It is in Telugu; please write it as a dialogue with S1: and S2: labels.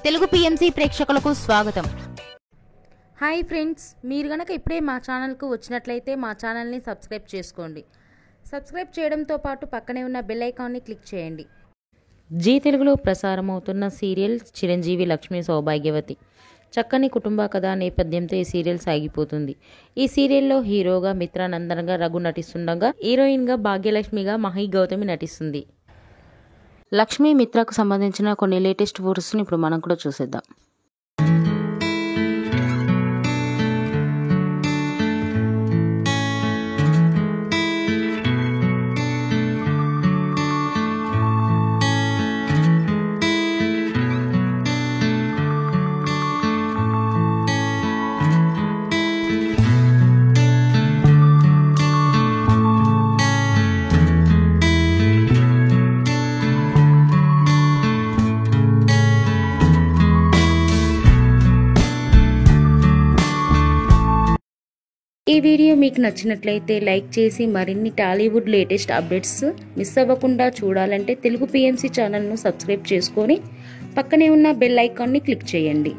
S1: తెలుగు పిఎంసి ప్రేక్షకులకు స్వాగతం.
S2: హాయ్ ఫ్రెండ్స్, మీరు గనక ఇప్పుడే మా ఛానల్కు వచ్చినట్లయితే మా ఛానల్ని సబ్స్క్రైబ్ చేసుకోండి. సబ్స్క్రైబ్ చేయడంతో పాటు పక్కనే ఉన్న బెల్ ఐకాన్ని క్లిక్ చేయండి. జీ తెలుగులో ప్రసారమవుతున్న సీరియల్ చిరంజీవి లక్ష్మీ సౌభాగ్యవతి. చక్కని కుటుంబ కథ నేపథ్యంతో ఈ సీరియల్ సాగిపోతుంది. ఈ సీరియల్లో హీరోగా మిత్రానందన్గా రఘు నటిస్తుండగా, హీరోయిన్గా భాగ్యలక్ష్మిగా మహి గౌతమి నటిస్తుంది. లక్ష్మీ మిత్రకు సంబంధించిన కొన్ని లేటెస్ట్ ఫోటోస్ని ఇప్పుడు మనం కూడా చూసేద్దాం. ఈ వీడియో మీకు నచ్చినట్లయితే లైక్ చేసి మరిన్ని టాలీవుడ్ లేటెస్ట్ అప్డేట్స్ మిస్ అవ్వకుండా చూడాలంటే తెలుగు పిఎంసి ఛానల్ను సబ్స్క్రైబ్ చేసుకొని పక్కనే ఉన్న బెల్ ఐకాన్ని క్లిక్ చేయండి.